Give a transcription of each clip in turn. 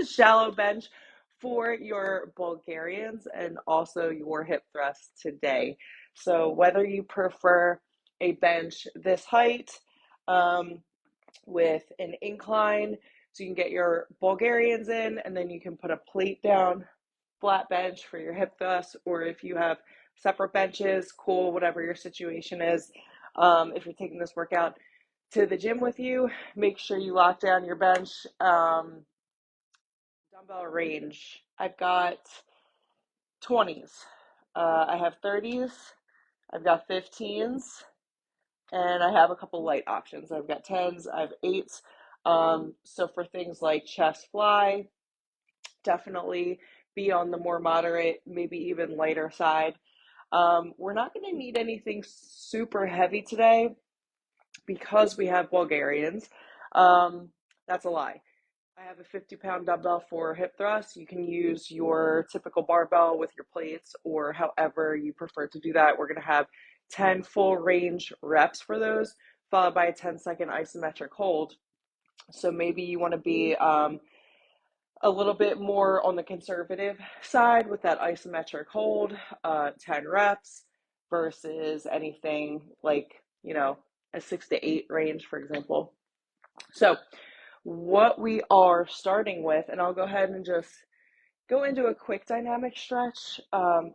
shallow bench for your Bulgarians and also your hip thrusts today. So whether you prefer a bench this height um, with an incline, so you can get your Bulgarians in, and then you can put a plate down, flat bench for your hip thrusts, or if you have separate benches, cool, whatever your situation is. If you're taking this workout to the gym with you, make sure you lock down your bench. Dumbbell range. I've got 20s. I have 30s. I've got 15s. And I have a couple light options. I've got 10s. I have 8s. So for things like chest fly, definitely be on the more moderate, maybe even lighter side. We're not going to need anything super heavy today because we have Bulgarians. That's a lie. I have a 50-pound dumbbell for hip thrust. You can use your typical barbell with your plates or however you prefer to do that. We're going to have 10 full range reps for those, followed by a 10-second isometric hold. So maybe you want to be a little bit more on the conservative side with that isometric hold, 10 reps versus anything like, a 6 to 8 range, for example. So what we are starting with, and I'll go ahead and just go into a quick dynamic stretch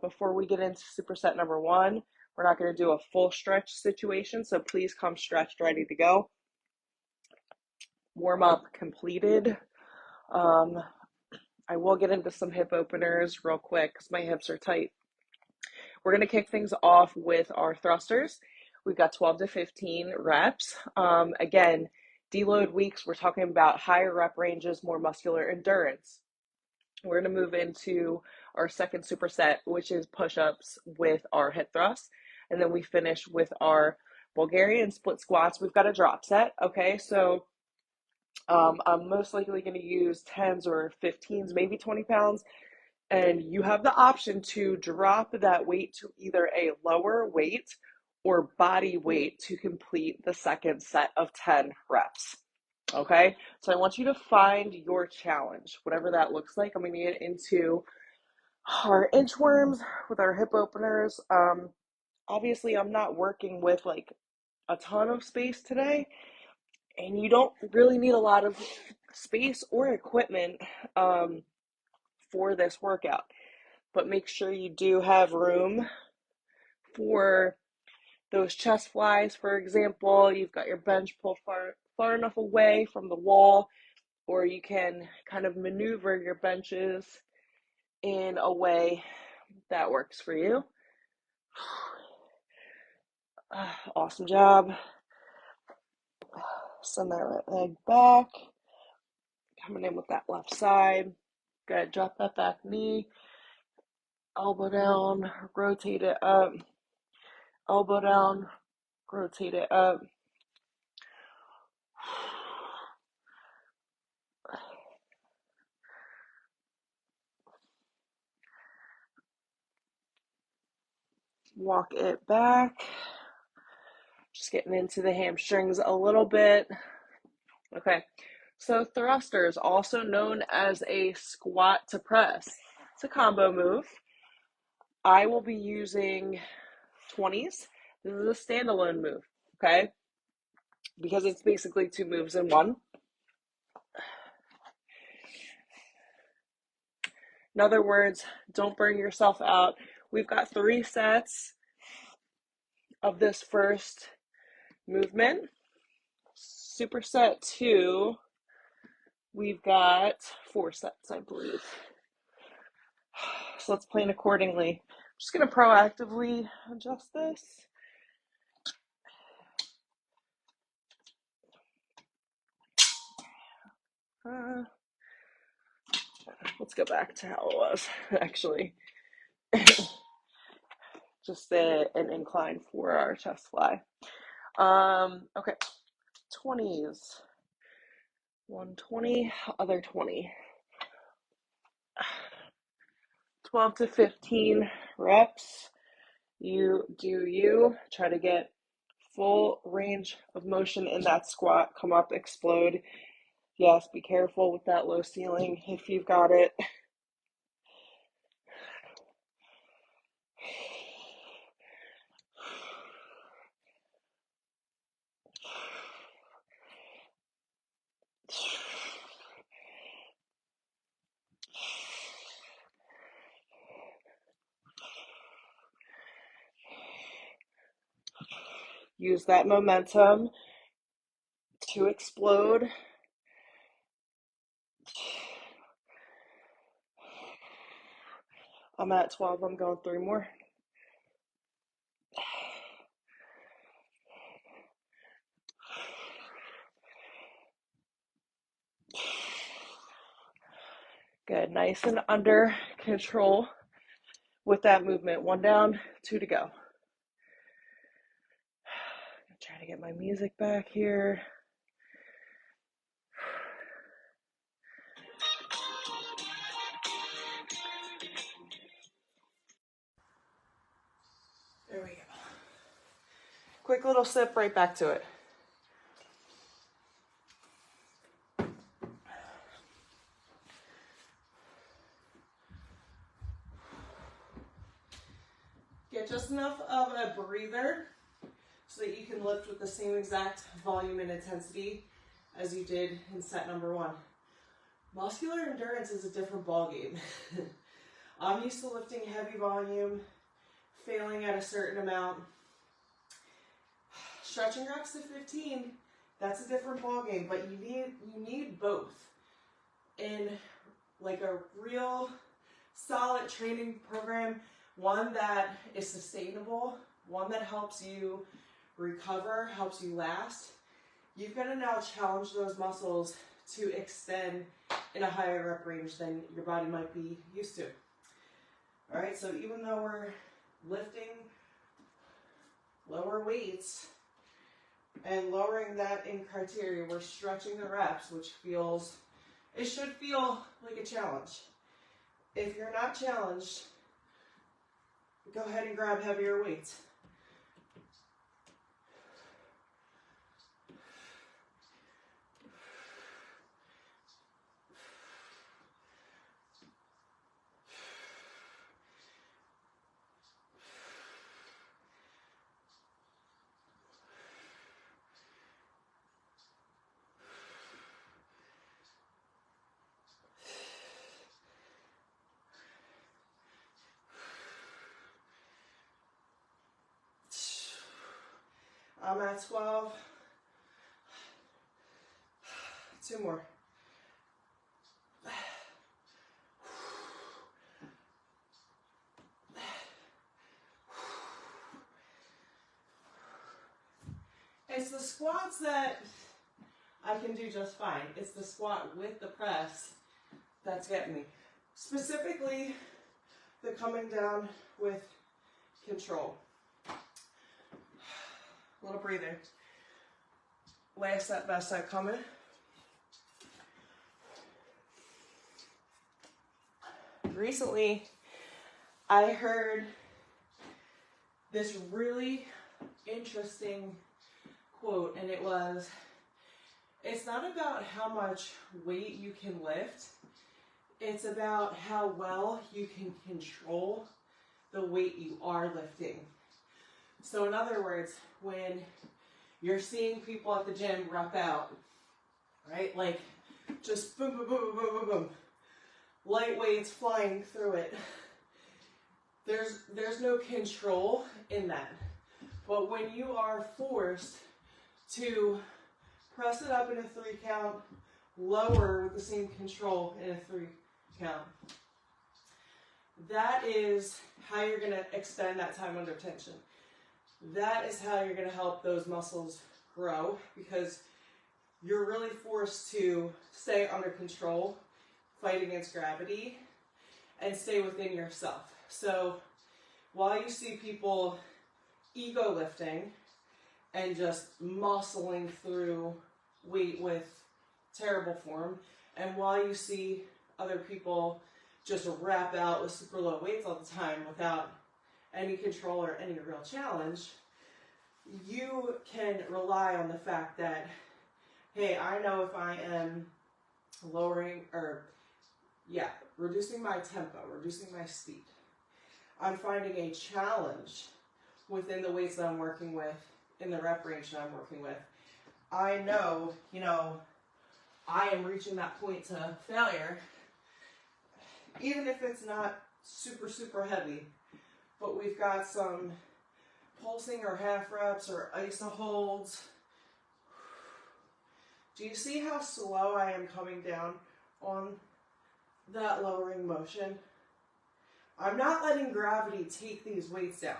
before we get into superset number 1. We're not going to do a full stretch situation, so please come stretched, ready to go. Warm up completed. I will get into some hip openers real quick because my hips are tight. We're going to kick things off with our thrusters. We've got 12 to 15 reps. Again, deload weeks, we're talking about higher rep ranges, more muscular endurance. We're going to move into our second superset, which is push-ups with our hip thrusts. And then we finish with our Bulgarian split squats. We've got a drop set. Okay, so I'm most likely going to use 10s or 15s, maybe 20 pounds. And you have the option to drop that weight to either a lower weight or body weight to complete the second set of 10 reps. Okay, so I want you to find your challenge, whatever that looks like. I'm going to get into our inchworms with our hip openers. Obviously, I'm not working with like a ton of space today, and you don't really need a lot of space or equipment for this workout. But make sure you do have room for those chest flies, for example. You've got your bench pulled far enough away from the wall, or you can kind of maneuver your benches in a way that works for you. Awesome job. Send that right leg back. Coming in with that left side. Good. Drop that back knee. Elbow down. Rotate it up. Elbow down. Rotate it up. Walk it back. Just getting into the hamstrings a little bit. Okay, so thrusters, also known as a squat to press. It's a combo move. I will be using 20s. This is a standalone move, okay? Because it's basically 2 moves in one. In other words, don't burn yourself out. We've got 3 sets of this first movement. Superset 2, we've got 4 sets, I believe. So let's plan accordingly. I'm just going to proactively adjust this. Let's go back to how it was, actually. Just an incline for our chest fly. Okay, 20s. 120, other 20. 12 to 15 reps. You do you. Try to get full range of motion in that squat. Come up, explode. Yes, be careful with that low ceiling if you've got it. Use that momentum to explode. I'm at 12, I'm going 3 more. Good, nice and under control with that movement. 1 down, 2 to go. Try to get my music back here. There we go. Quick little sip, right back to it. Get just enough of a breather so that you can lift with the same exact volume and intensity as you did in set number 1. Muscular endurance is a different ballgame. I'm used to lifting heavy volume, failing at a certain amount. Stretching reps to 15, that's a different ballgame, but you need both in like a real solid training program, one that is sustainable, one that helps you recover, helps you last. You've got to now challenge those muscles to extend in a higher rep range than your body might be used to. All right, so even though we're lifting lower weights and lowering that in criteria, we're stretching the reps, which it should feel like a challenge. If you're not challenged, go ahead and grab heavier weights. I'm at 12. 2 more. It's the squats that I can do just fine. It's the squat with the press that's getting me. Specifically, the coming down with control. Little breather. Last set, best set coming. Recently, I heard this really interesting quote, and it was, it's not about how much weight you can lift, it's about how well you can control the weight you are lifting. So in other words, when you're seeing people at the gym rep out, right, like just boom, boom, boom, boom, boom, boom, light weights flying through it, there's no control in that. But when you are forced to press it up in a 3 count, lower with the same control in a 3 count, that is how you're going to extend that time under tension. That is how you're going to help those muscles grow, because you're really forced to stay under control, fight against gravity, and stay within yourself. So while you see people ego lifting and just muscling through weight with terrible form, and while you see other people just rap out with super low weights all the time without any control or any real challenge, you can rely on the fact that, hey, I know if I am reducing my tempo, reducing my speed. I'm finding a challenge within the weights that I'm working with, in the rep range that I'm working with. I know, I am reaching that point to failure, even if it's not super, super heavy, but we've got some pulsing or half reps or iso holds. Do you see how slow I am coming down on that lowering motion? I'm not letting gravity take these weights down.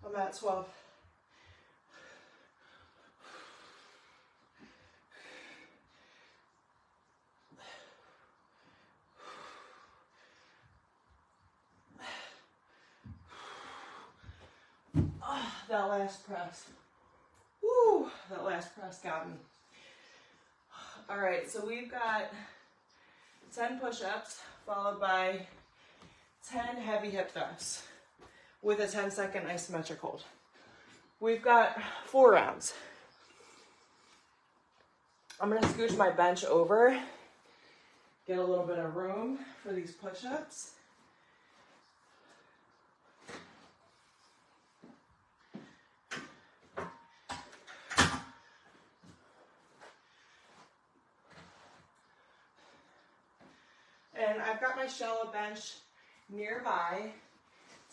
I'm at 12. Oh, that last press. Woo, that last press got me. All right, so we've got 10 push-ups followed by 10 heavy hip thrusts with a 10-second isometric hold. We've got 4 rounds. I'm gonna scooch my bench over, get a little bit of room for these push-ups. And I've got my shallow bench nearby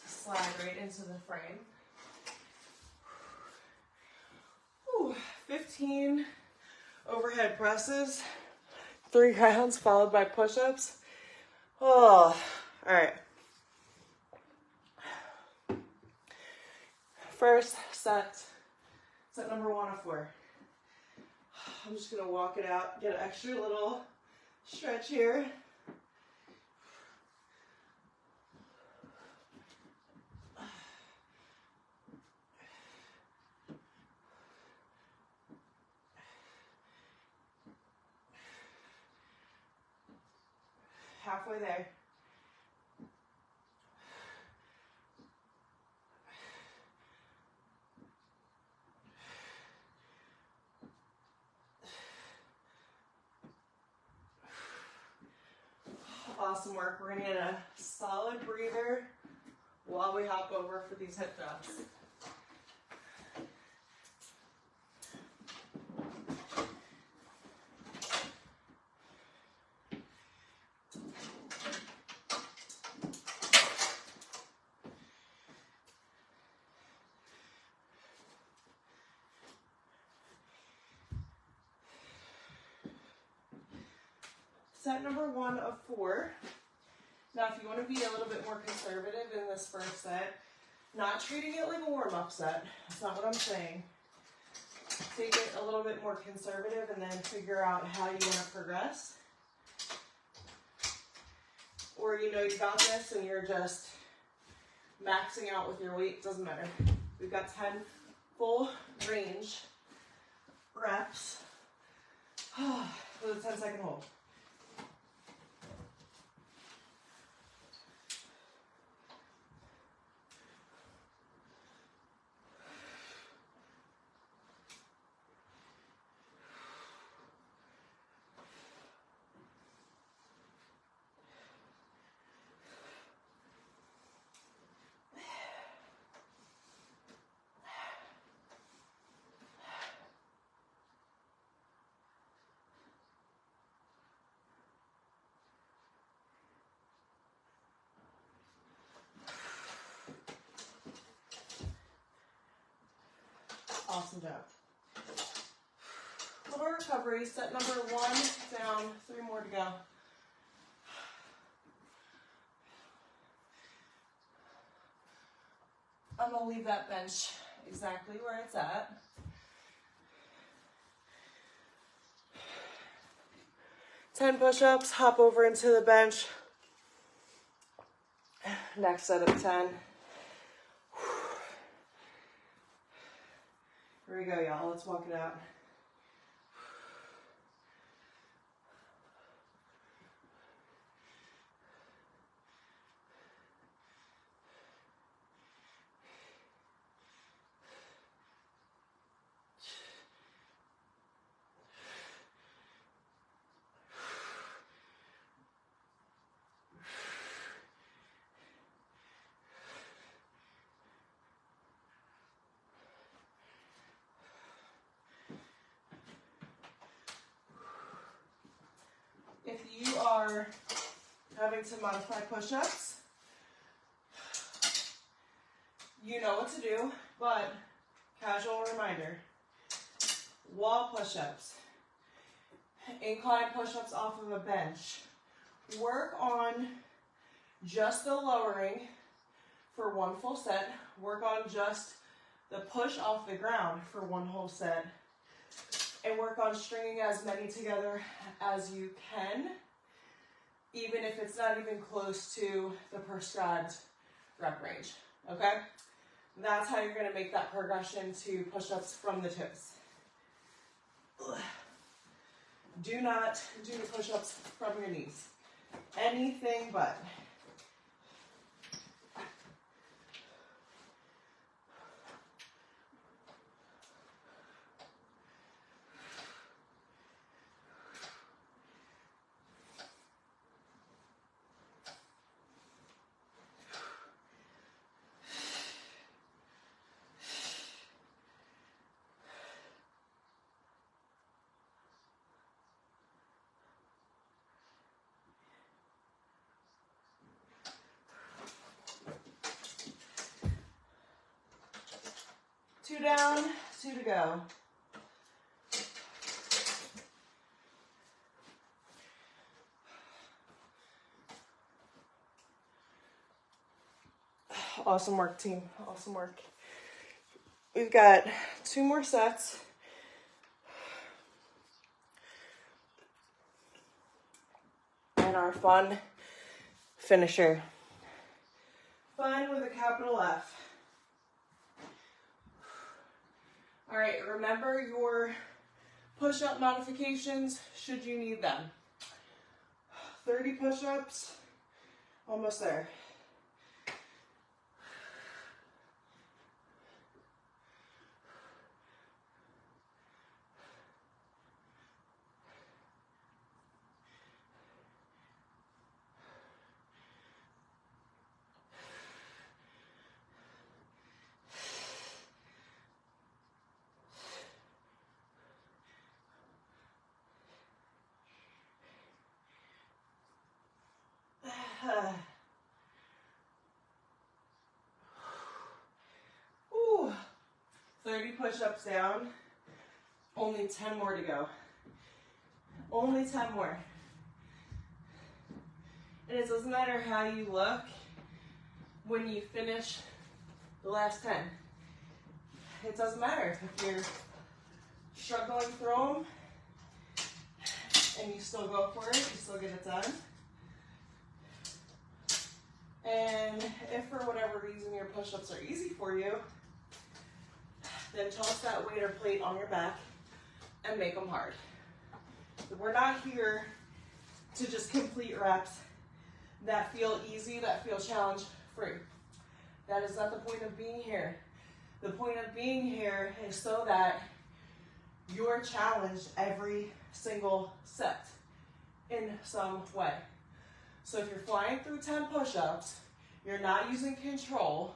to slide right into the frame. Ooh, 15 overhead presses, 3 rounds followed by push-ups. Oh, all right. First set number 1 of 4. I'm just gonna walk it out, get an extra little stretch here. Halfway there. Awesome work. We're gonna get a solid breather while we hop over for these hip thrusts. Set number 1 of 4. Now, if you want to be a little bit more conservative in this first set, not treating it like a warm-up set, that's not what I'm saying. Take it a little bit more conservative and then figure out how you want to progress. Or you got this and you're just maxing out with your weight, doesn't matter. We've got 10 full range reps with a 10-second hold. Awesome job. Little recovery, set number 1 down, 3 more to go. I'm gonna leave that bench exactly where it's at. Ten push-ups, hop over into the bench. Next set of 10. Here we go, y'all. Let's walk it out. If you are having to modify push-ups, you know what to do, but casual reminder, wall push-ups, incline push-ups off of a bench. Work on just the lowering for one full set. Work on just the push off the ground for one whole set. And work on stringing as many together as you can, even if it's not even close to the prescribed rep range, okay? That's how you're gonna make that progression to push-ups from the toes. Do not do the push-ups from your knees. Anything but. Two down, two to go. Awesome work, team. Awesome work. We've got 2 more sets. And our fun finisher. Fun with a capital F. All right, remember your push-up modifications should you need them. 30 push-ups, almost there. Ooh, 30 push-ups down, only 10 more to go. Only 10 more. And it doesn't matter how you look when you finish the last 10. It doesn't matter if you're struggling through them and you still go for it, you still get it done. And if for whatever reason your push-ups are easy for you, then toss that weight or plate on your back and make them hard. We're not here to just complete reps that feel easy, that feel challenge free. That is not the point of being here. The point of being here is so that you're challenged every single set in some way. So if you're flying through 10 push-ups, you're not using control,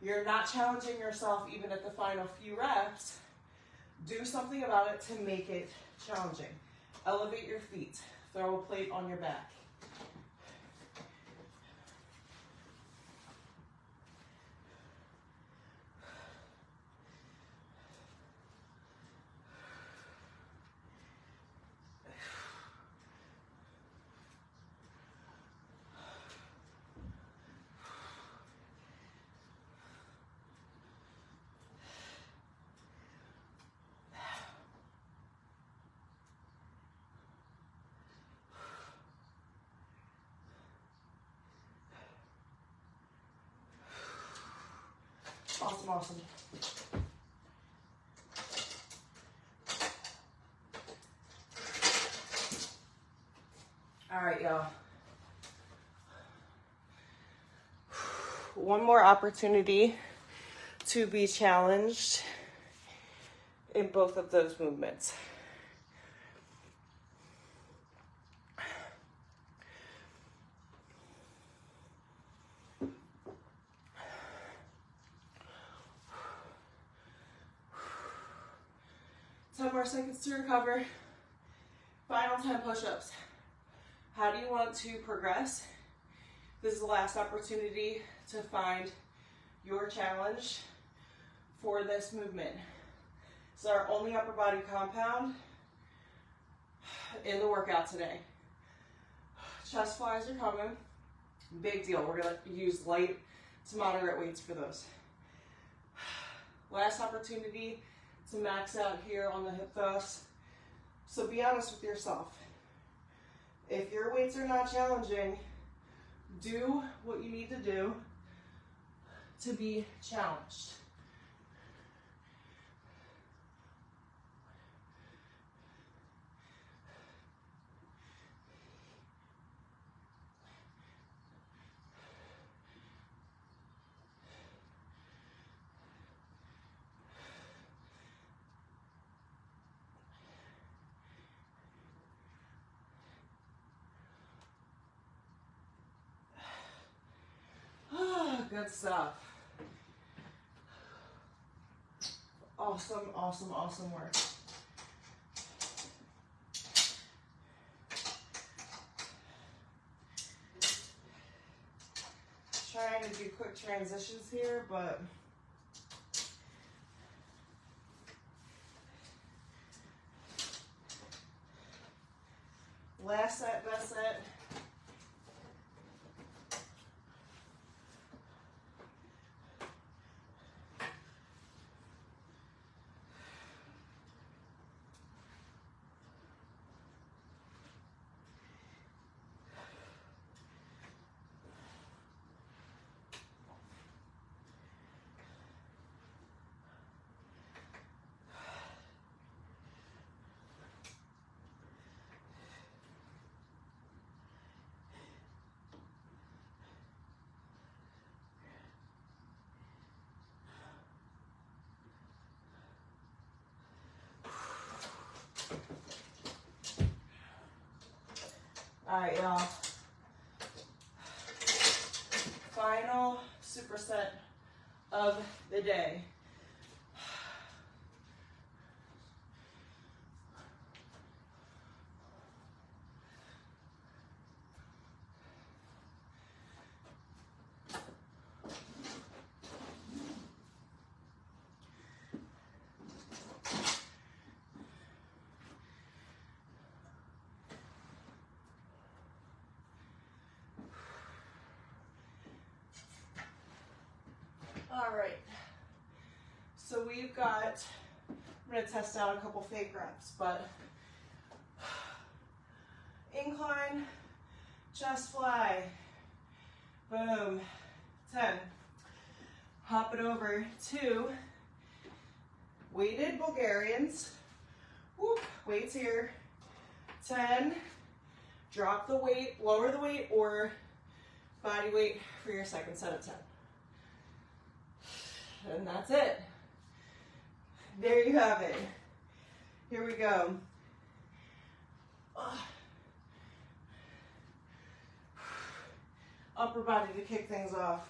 you're not challenging yourself even at the final few reps, do something about it to make it challenging. Elevate your feet, throw a plate on your back. awesome, awesome. All right, y'all. One more opportunity to be challenged in both of those movements. More seconds to recover. Final 10 push-ups. How do you want to progress? This is the last opportunity to find your challenge for this movement. It's our only upper body compound in the workout today. Chest flies are coming. Big deal. We're going to use light to moderate weights for those. Last opportunity to max out here on the hip thrust. So be honest with yourself. If your weights are not challenging, do what you need to do to be challenged. Good stuff. Awesome, awesome, awesome work. Trying to do quick transitions here, but last set, best set. All right, y'all. Final superset of the day. All right, so we've got, I'm going to test out a couple fake reps, but incline, chest fly, boom, 10. Hop it over to weighted Bulgarians, whoop, weights here, 10, drop the weight, lower the weight, or body weight for your second set of 10. And that's it. There you have it. Here we go. Upper body to kick things off.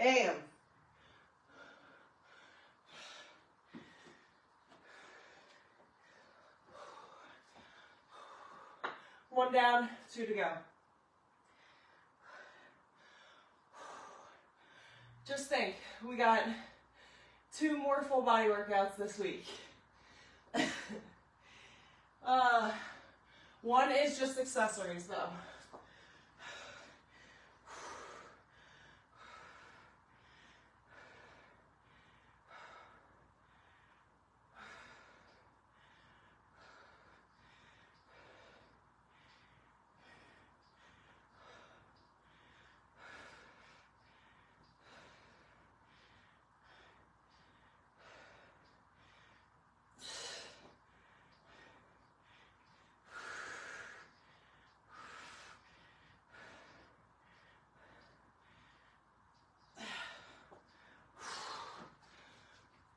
Damn. One down, 2 to go. Just think, we got 2 more full body workouts this week. One is just accessories though.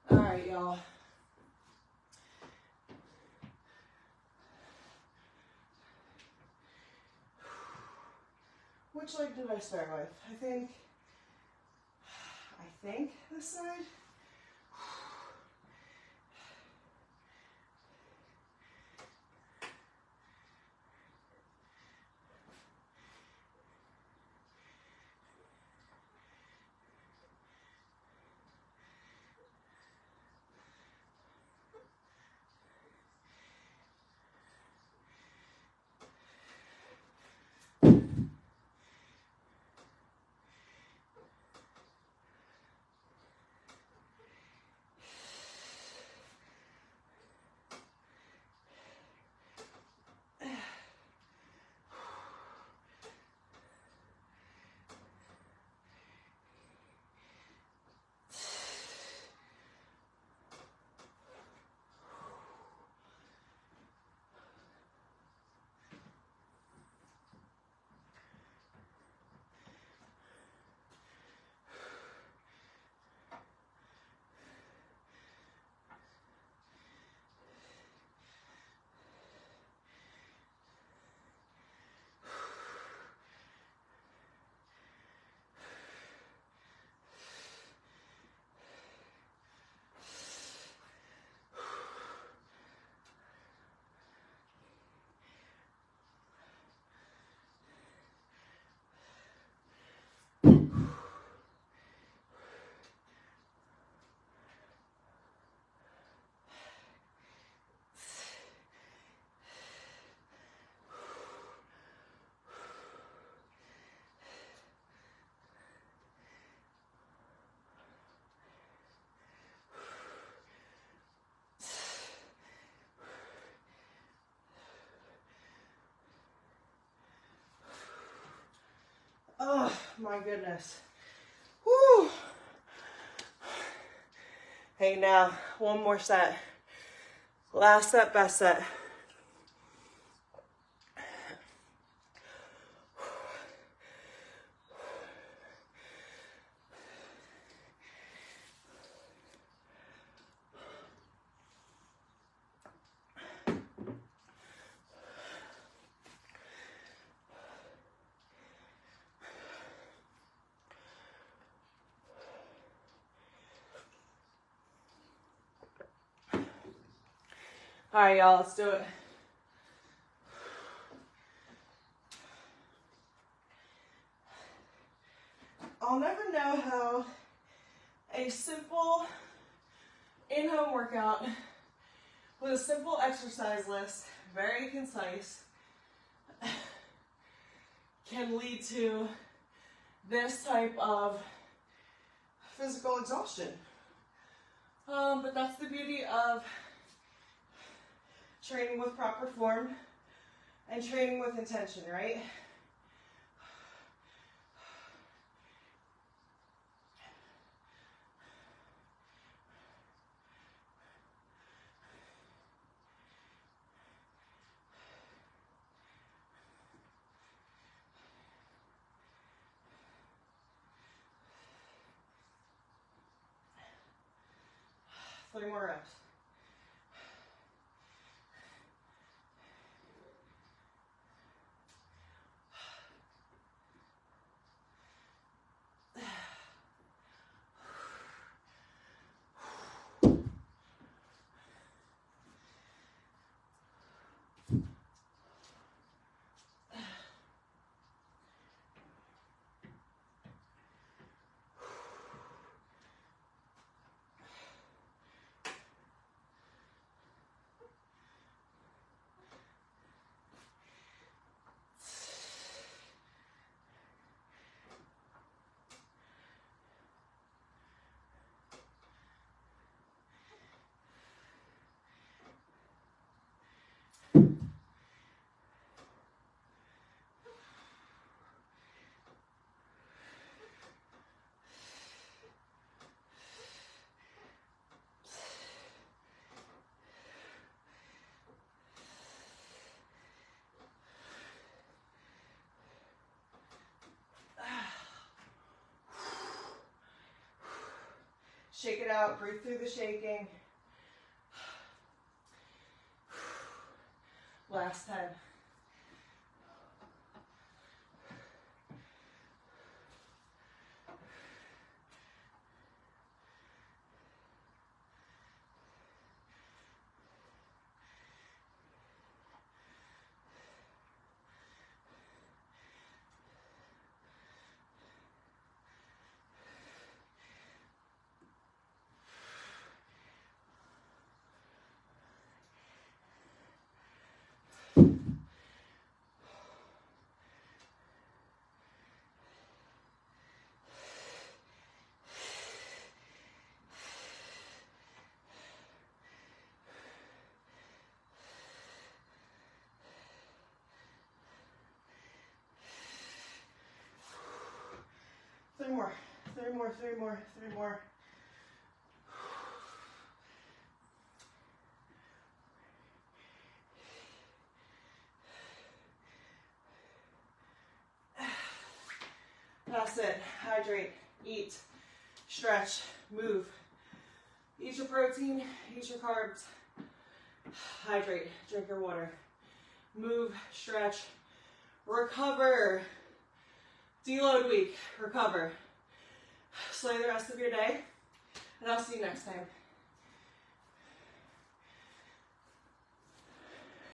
All right, y'all. Which leg did I start with? I think this side. Oh my goodness. Whew. Hey, now one more set. Last set, best set. All right, y'all, let's do it. I'll never know how a simple in-home workout with a simple exercise list, very concise, can lead to this type of physical exhaustion. But that's the beauty of training with proper form and training with intention, right? Three more reps. Shake it out, breathe through the shaking. Last 10. Three more, three more, three more, three more. That's it. Hydrate, eat, stretch, move. Eat your protein, eat your carbs. Hydrate, drink your water. Move, stretch, recover. Deload week, recover. Slay the rest of your day, and I'll see you next time.